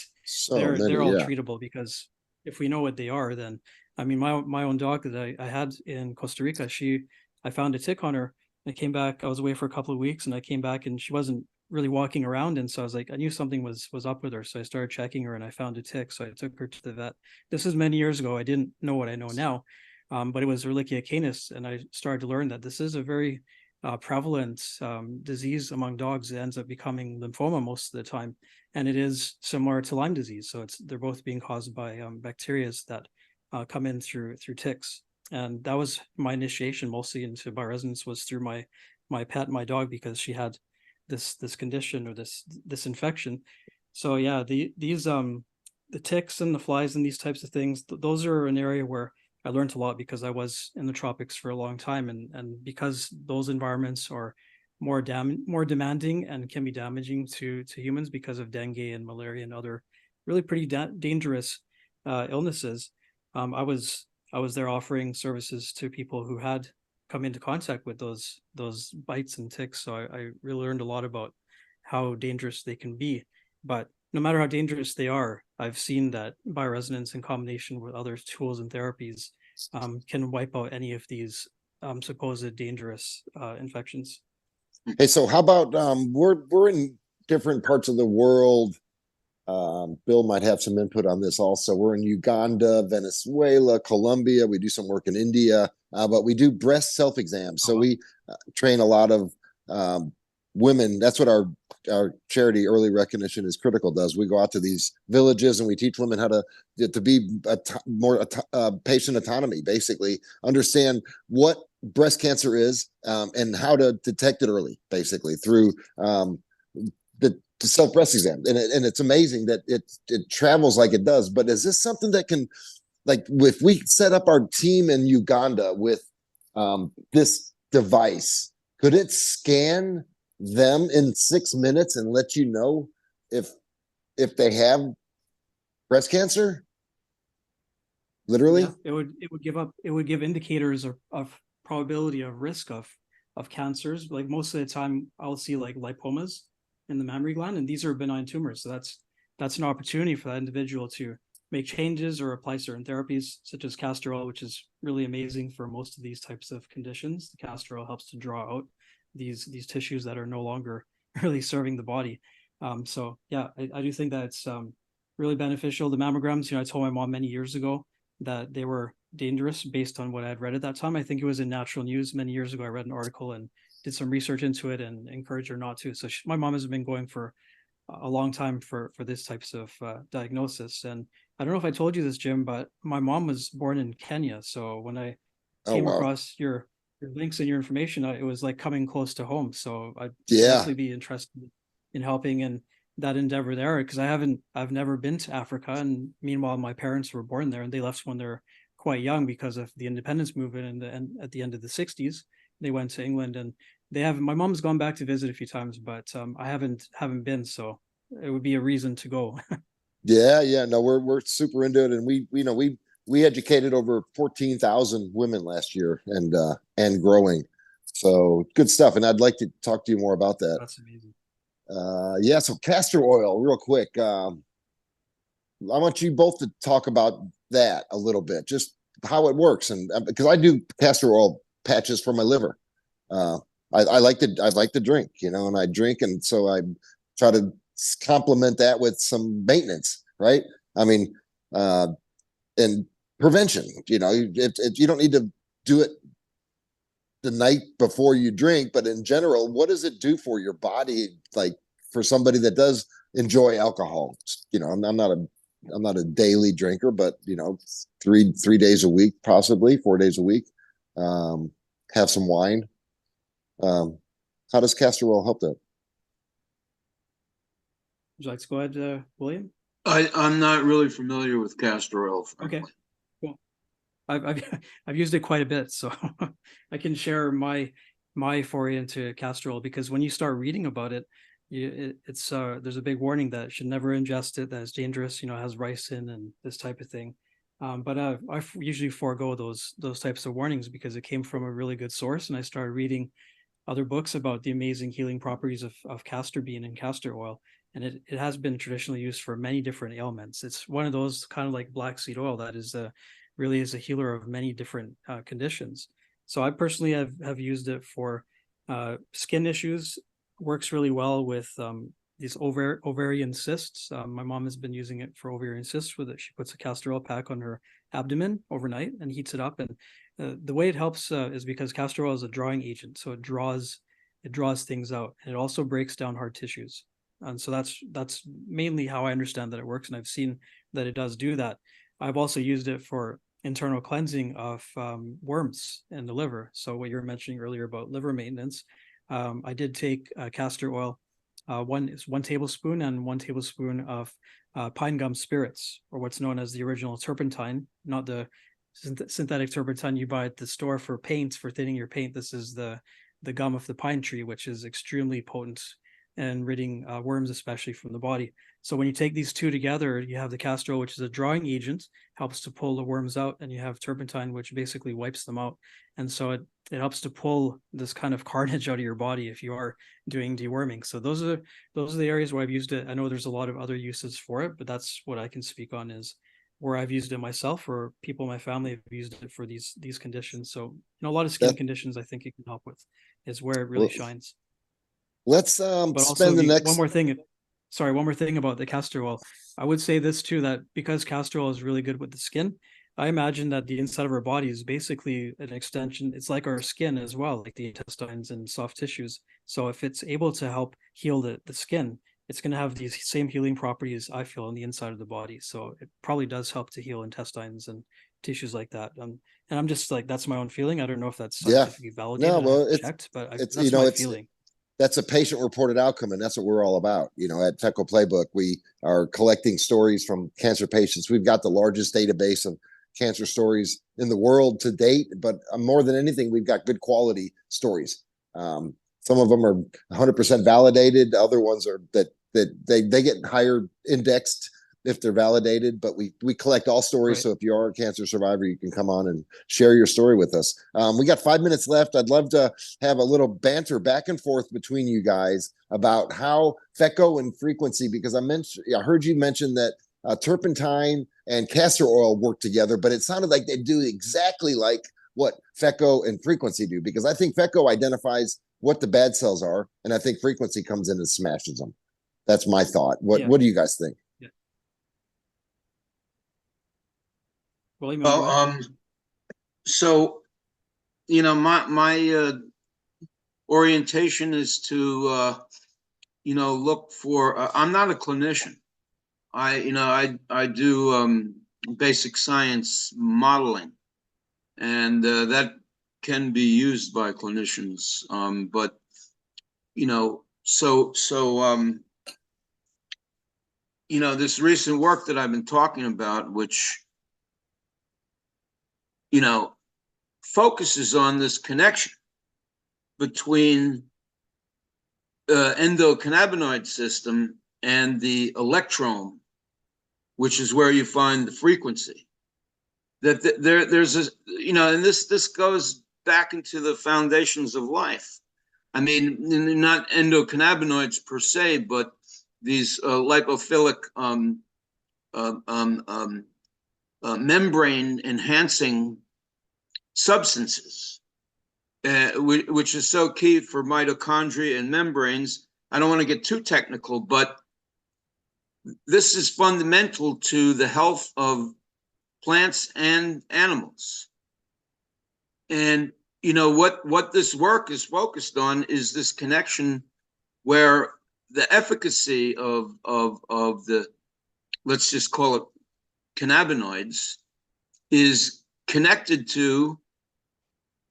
they're all treatable, because if we know what they are, then, I mean, my own dog that I had in Costa Rica, I found a tick on her. I came back, I was away for a couple of weeks, and I came back and she wasn't really walking around. And so I was like, I knew something was up with her. So I started checking her and I found a tick. So I took her to the vet. This was many years ago. I didn't know what I know now, but it was Ehrlichia canis. And I started to learn that this is a very prevalent disease among dogs. It ends up becoming lymphoma most of the time. And it is similar to Lyme disease. So they're both being caused by bacteria that come in through ticks. And that was my initiation mostly into bioresonance, was through my pet, my dog, because she had this condition or this infection. So yeah, the ticks and the flies and these types of things, those are an area where I learned a lot because I was in the tropics for a long time, and because those environments are more demanding and can be damaging to humans because of dengue and malaria and other really pretty dangerous illnesses. I was there offering services to people who had come into contact with those bites and ticks. So I really learned a lot about how dangerous they can be. But no matter how dangerous they are, I've seen that bioresonance in combination with other tools and therapies can wipe out any of these supposed dangerous infections. Hey, so how about we're in different parts of the world. Bill might have some input on this also. We're in Uganda, Venezuela, Colombia. We do some work in India, but we do breast self-exams. So we train a lot of women. That's what our charity Early Recognition is Critical does. We go out to these villages and we teach women how to be more patient autonomy, basically understand what breast cancer is and how to detect it early, basically through the self breast exam. And it's amazing that it travels like it does. But is this something that can, like, if we set up our team in Uganda with this device, could it scan them in 6 minutes and let you know if they have breast cancer? Literally? Yeah, it would give indicators of probability of risk of cancers. Like most of the time I'll see like lipomas in the mammary gland, and these are benign tumors. So that's an opportunity for that individual to make changes or apply certain therapies such as castor oil, which is really amazing for most of these types of conditions. The castor oil helps to draw out these tissues that are no longer really serving the body. So yeah, I do think that it's really beneficial. The mammograms, I told my mom many years ago that they were dangerous based on what I had read at that time. I think it was in Natural News many years ago. I read an article and did some research into it and encouraged her not to. So my mom has been going for a long time for this types of diagnosis. And I don't know if I told you this, Jim, but my mom was born in Kenya. So when I came across your links and your information, it was like coming close to home. So I'd definitely be interested in helping in that endeavor there, because I've never been to Africa. And meanwhile, my parents were born there and they left when they're quite young because of the independence movement and at the end of the 60s. They went to England, and my mom's gone back to visit a few times, but I haven't been, so it would be a reason to go. Yeah. No, we're super into it, and we educated over 14,000 women last year and growing. So good stuff. And I'd like to talk to you more about that. That's amazing. Yeah. So castor oil, real quick. I want you both to talk about that a little bit, just how it works. And because I do castor oil patches for my liver. I like to drink, and I drink. And so I try to complement that with some maintenance, right? I mean, and prevention, you don't need to do it the night before you drink, but in general, what does it do for your body? Like for somebody that does enjoy alcohol, I'm not a daily drinker, but 3 days a week, possibly 4 days a week, have some wine. How does castor oil help that? Would you like to go ahead, William? I'm not really familiar with castor oil, frankly. Okay, cool. I've used it quite a bit, so I can share my foray into castor oil, because when you start reading about it, it's there's a big warning that you should never ingest it, that it's dangerous, it has ricin and this type of thing. But I usually forego those types of warnings because it came from a really good source, and I started reading other books about the amazing healing properties of castor bean and castor oil. And it has been traditionally used for many different ailments. It's one of those kind of like black seed oil that is really is a healer of many different conditions. So I personally have used it for skin issues, works really well with these ovarian cysts. My mom has been using it for ovarian cysts with it. She puts a castor oil pack on her abdomen overnight and heats it up. And the way it helps is because castor oil is a drawing agent. So it draws things out, and it also breaks down hard tissues. And so that's mainly how I understand that it works. And I've seen that it does do that. I've also used it for internal cleansing of worms in the liver. So what you were mentioning earlier about liver maintenance, I did take castor oil, one tablespoon and 1 tablespoon of pine gum spirits, or what's known as the original turpentine, not the synthetic turpentine you buy at the store for paints, for thinning your paint. This is the gum of the pine tree, which is extremely potent and ridding worms, especially from the body. So when you take these two together, you have the castor oil, which is a drawing agent, helps to pull the worms out, and you have turpentine, which basically wipes them out. And so it helps to pull this kind of carnage out of your body if you are doing deworming. So those are the areas where I've used it. I know there's a lot of other uses for it, but that's what I can speak on, is where I've used it myself, or people in my family have used it for these conditions. So, a lot of skin conditions I think it can help with, is where it really shines. Let's But also, spend the next. one more thing about the castor oil. I would say this too, that because castor oil is really good with the skin, I imagine that the inside of our body is basically an extension. It's like our skin as well, like the intestines and soft tissues. So if it's able to help heal the skin, it's going to have these same healing properties, I feel, on the inside of the body. So it probably does help to heal intestines and tissues like that. And I'm just like, that's my own feeling. I don't know if that's scientifically validated. No, well, it's checked, but it's that's my feeling. That's a patient-reported outcome, and that's what we're all about. At FECO Playbook, we are collecting stories from cancer patients. We've got the largest database of cancer stories in the world to date, but more than anything, we've got good quality stories. Some of them are 100% validated. Other ones are that they get higher indexed if they're validated, but we collect all stories. Right. So if you are a cancer survivor, you can come on and share your story with us. We got 5 minutes left. I'd love to have a little banter back and forth between you guys about how FECO and frequency, because I heard you mention that turpentine and castor oil work together, but it sounded like they do exactly like what FECO and frequency do, because I think FECO identifies what the bad cells are, and I think frequency comes in and smashes them. That's my thought. What do you guys think? Yeah. Well, so my orientation is to look for. I'm not a clinician. I do basic science modeling, and that can be used by clinicians. But this recent work that I've been talking about, which focuses on this connection between endocannabinoid system and the electrome, which is where you find the frequency. That there's a, and this goes back into the foundations of life. I mean, not endocannabinoids per se, but these lipophilic membrane enhancing substances, which is so key for mitochondria and membranes. I don't want to get too technical, but this is fundamental to the health of plants and animals. And what this work is focused on is this connection where the efficacy of the, let's just call it cannabinoids, is connected to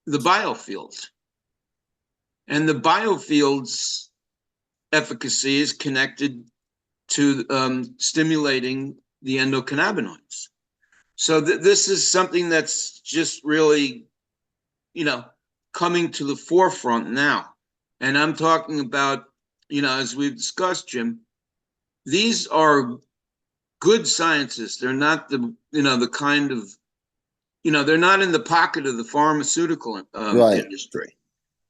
the biofield. And the biofield's efficacy is connected to stimulating the endocannabinoids. So this is something that's just really, coming to the forefront now. And I'm talking about, as we've discussed, Jim, these are good scientists. They're not the kind of, they're not in the pocket of the pharmaceutical industry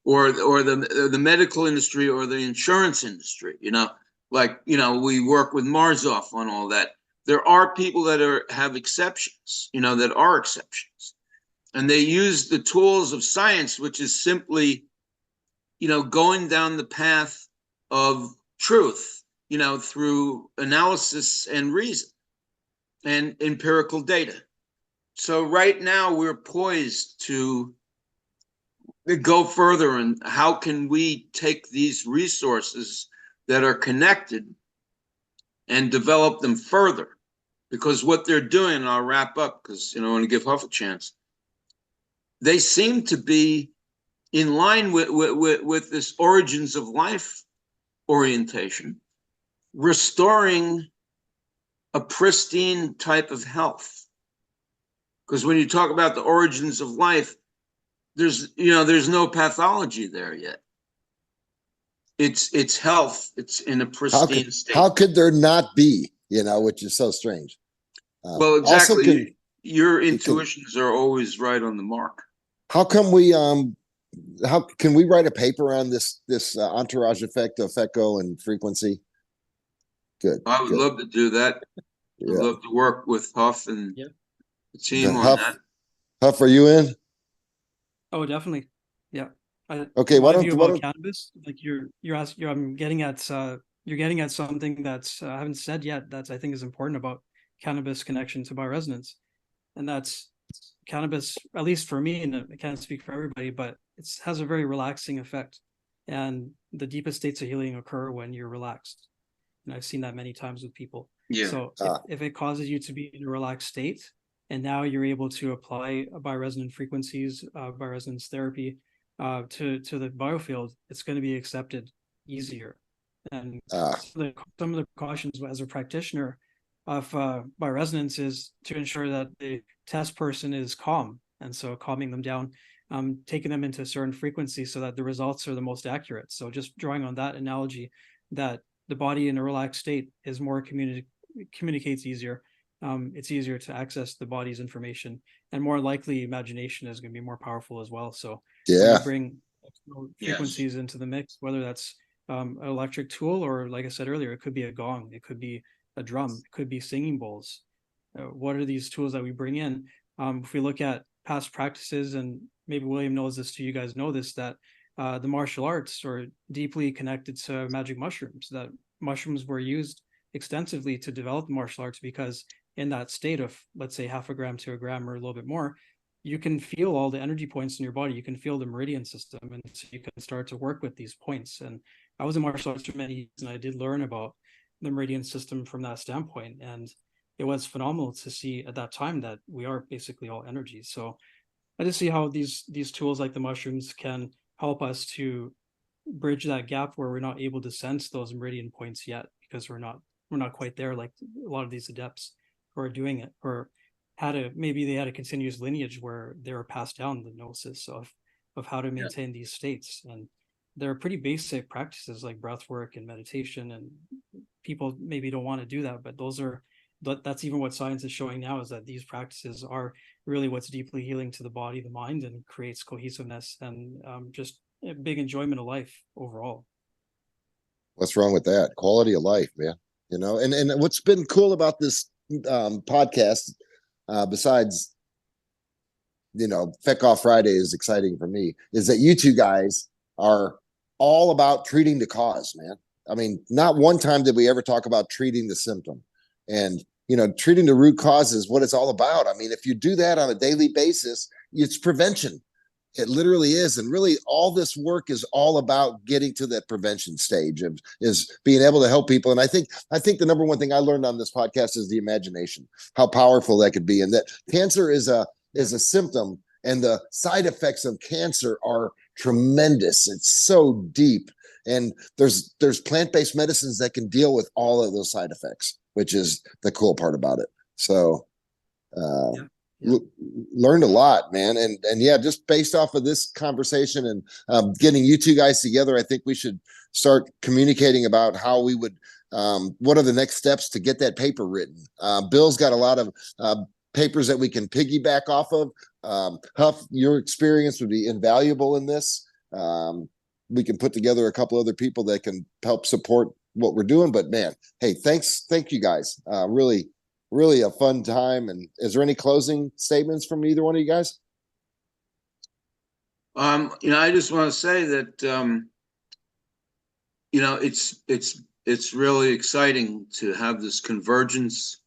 or the medical industry or the insurance industry, we work with Marzoff on all that. There are people that have exceptions, that are exceptions. And they use the tools of science, which is simply, going down the path of truth, through analysis and reason and empirical data. So right now we're poised to go further, and how can we take these resources that are connected and develop them further? Because what they're doing, and I'll wrap up because I want to give Huff a chance. They seem to be in line with this origins of life orientation, restoring a pristine type of health. Because when you talk about the origins of life, there's no pathology there yet. It's health. It's in a pristine state. How could there not be? Which is so strange. Well, exactly. Your intuitions are always right on the mark. How come we how can we write a paper on this entourage effect of echo and frequency? Good. I would love to do that. Yeah. I'd love to work with Huff and the team on Huff, that. Huff, are you in? Oh, definitely. Yeah. Okay. Why don't cannabis? Like I'm getting at you're getting at something that's I haven't said yet. That's I think is important about cannabis connection to bioresonance, and that's cannabis. At least for me, and I can't speak for everybody, but it has a very relaxing effect, and the deepest states of healing occur when you're relaxed. And I've seen that many times with people. Yeah. So if it causes you to be in a relaxed state, and now you're able to apply bioresonant frequencies, bioresonance therapy to the biofield, it's going to be accepted easier. And some of the precautions as a practitioner of bioresonance is to ensure that the test person is calm. And so calming them down, taking them into a certain frequency so that the results are the most accurate. So just drawing on that analogy that the body in a relaxed state is more communicates easier. It's easier to access the body's information, and more likely imagination is going to be more powerful as well. So when you bring frequencies into the mix, whether that's an electric tool or, like I said earlier, it could be a gong, it could be a drum, it could be singing bowls. What are these tools that we bring in? If we look at past practices, and maybe William knows this too, you guys know this, that the martial arts are deeply connected to magic mushrooms, that mushrooms were used extensively to develop martial arts because in that state of, let's say, 0.5 gram to 1 gram or a little bit more, you can feel all the energy points in your body. You can feel the meridian system, and so you can start to work with these points. And I was in martial arts for many years, and I did learn about the meridian system from that standpoint. And it was phenomenal to see at that time that we are basically all energy. So I just see how these tools like the mushrooms can help us to bridge that gap where we're not able to sense those meridian points yet, because we're not quite there like a lot of these adepts who are doing it, or maybe they had a continuous lineage where they were passed down the gnosis of how to maintain these states. And there are pretty basic practices like breath work and meditation, and people maybe don't want to do that, but that's even what science is showing now, is that these practices are really what's deeply healing to the body, the mind, and creates cohesiveness and just a big enjoyment of life overall. What's wrong with that? Quality of life, man. And what's been cool about this podcast, besides Feck Off Friday is exciting for me, is that you two guys are all about treating the cause, man. I mean, not one time did we ever talk about treating the symptom. And treating the root cause is what it's all about. I mean, if you do that on a daily basis, it's prevention. It literally is. And really all this work is all about getting to that prevention stage of is being able to help people. And I think the number one thing I learned on this podcast is the imagination, how powerful that could be. And that cancer is a symptom, and the side effects of cancer are tremendous. It's so deep. And there's plant-based medicines that can deal with all of those side effects, which is the cool part about it. So learned a lot, man. And yeah, just based off of this conversation and getting you two guys together, I think we should start communicating about how we would, what are the next steps to get that paper written. Bill's got a lot of papers that we can piggyback off of. Huff, your experience would be invaluable in this. We can put together a couple other people that can help support what we're doing. But man, hey, thank you guys. Really a fun time. And is there any closing statements from either one of you guys? I just want to say that you know, it's really exciting to have this convergence,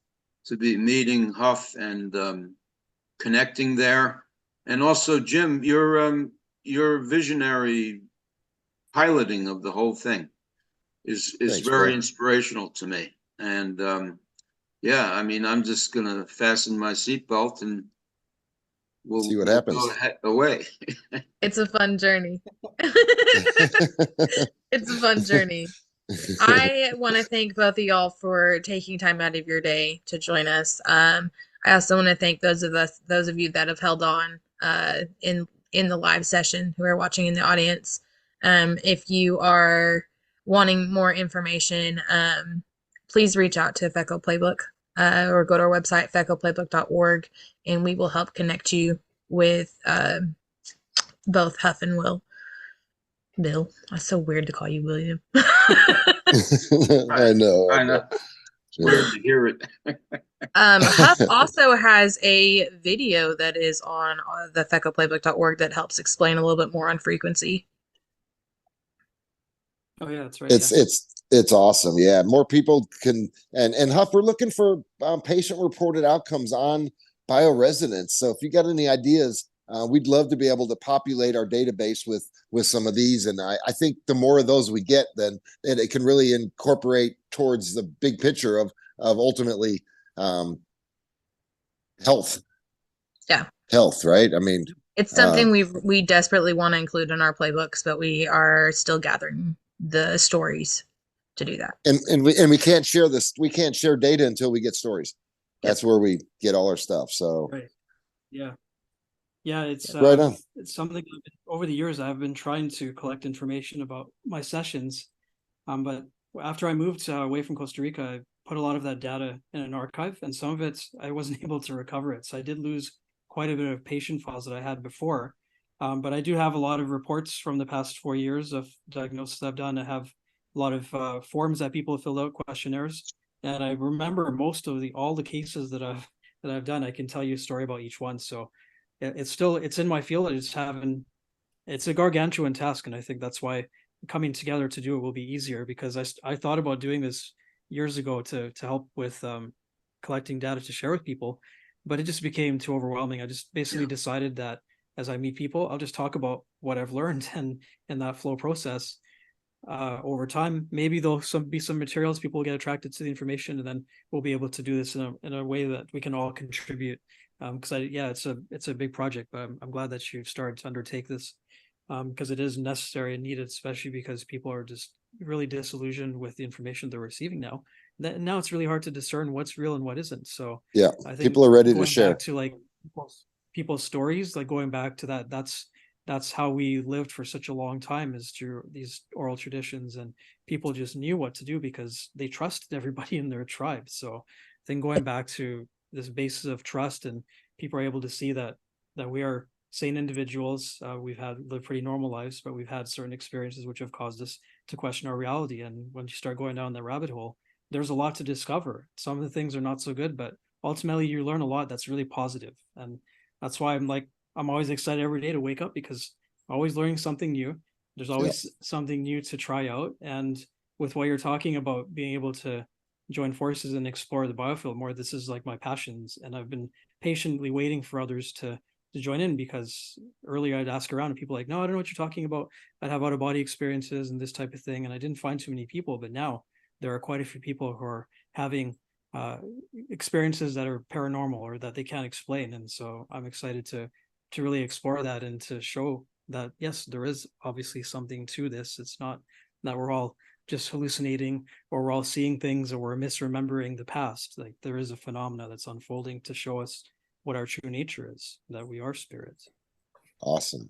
to be meeting Huff and connecting there. And also, Jim, your visionary piloting of the whole thing is Thanks, very bro. inspirational to me. And yeah, I mean, I'm just gonna fasten my seatbelt and See what we'll go happens. away. It's a fun journey. It's a fun journey. I want to thank both of y'all for taking time out of your day to join us. I also want to thank those of you that have held on in the live session who are watching in the audience. If you are wanting more information, please reach out to FECO Playbook or go to our website, fecoplaybook.org, and we will help connect you with both Huff and Bill. That's so weird to call you William. I know. I know. It's weird to hear it. Huff also has a video that is on the fecoplaybook.org that helps explain a little bit more on frequency. Oh yeah, that's right. It's awesome. Yeah, more people can and Huff, we're looking for patient reported outcomes on bioresonance. So if you got any ideas, we'd love to be able to populate our database with some of these. And I think the more of those we get, then it can really incorporate towards the big picture of ultimately health. Yeah. Health, right? I mean, it's something we desperately want to include in our playbooks, but we are still gathering the stories to do that. And we can't share this. We can't share data until we get stories. That's where we get all our stuff. So right. Yeah. Yeah, it's right on. It's something over the years I've been trying to collect information about my sessions. But after I moved away from Costa Rica, I put a lot of that data in an archive, and some of it I wasn't able to recover it. So I did lose quite a bit of patient files that I had before. But I do have a lot of reports from the past 4 years of diagnosis I've done. I have a lot of forms that people have filled out, questionnaires, and I remember most of all the cases that I've done. I can tell you a story about each one. So it's in my field. It's a gargantuan task, and I think that's why coming together to do it will be easier, because I thought about doing this years ago to help with collecting data to share with people, but it just became too overwhelming. I just basically decided that as I meet people, I'll just talk about what I've learned and in that flow process. Over time, maybe there'll be some materials people will get attracted to the information, and then we'll be able to do this in a way that we can all contribute. Because it's a big project, but I'm glad that you've started to undertake this, because it is necessary and needed, especially because people are just really disillusioned with the information they're receiving now. Now it's really hard to discern what's real and what isn't. So yeah, I think people are ready to going share. back to like people's stories, like going back to that's how we lived for such a long time, is through these oral traditions, and people just knew what to do because they trusted everybody in their tribe. So I think going back to this basis of trust, and people are able to see that we are sane individuals. We've lived pretty normal lives, but we've had certain experiences which have caused us to question our reality. And when you start going down that rabbit hole, there's a lot to discover. Some of the things are not so good, but ultimately you learn a lot that's really positive. And that's why I'm always excited every day to wake up, because I'm always learning something new. There's always something new to try out. And with what you're talking about, being able to join forces and explore the biofield more, this is like my passions. And I've been patiently waiting for others to join in, because earlier I'd ask around and people like, no, I don't know what you're talking about. I'd have out of body experiences and this type of thing. And I didn't find too many people, but now there are quite a few people who are having experiences that are paranormal or that they can't explain. And so I'm excited to really explore that and to show that, yes, there is obviously something to this. It's not that we're all just hallucinating, or we're all seeing things, or we're misremembering the past. Like, there is a phenomena that's unfolding to show us what our true nature is, that we are spirits. Awesome.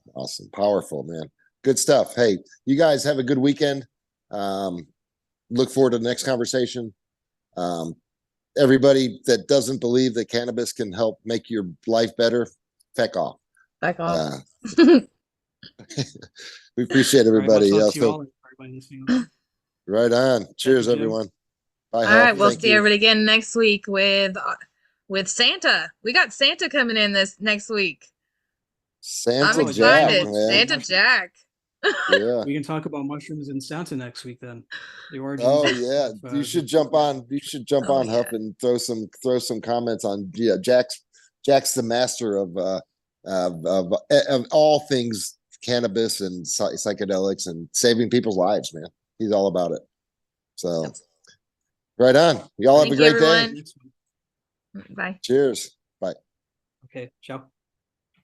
Powerful, man. Good stuff. Hey, you guys have a good weekend. Look forward to the next conversation. Everybody that doesn't believe that cannabis can help make your life better, feck off. Feck off. We appreciate everybody. Right on. Cheers, everyone. Bye. All right, we'll see everybody again next week with Santa. We got Santa coming in this next week. Santa I'm excited. Jack, man. Santa Jack. Yeah. We can talk about mushrooms in Santa next week then. The origins. Oh yeah, you should jump on. You should jump Oh, on Huff yeah. and throw some comments on. Yeah, Jack's the master of all things cannabis and psychedelics and saving people's lives. Man, he's all about it. So, Yep. right on. Y'all have Thank a you, great day. everyone. Bye. Cheers. Bye. Okay, ciao.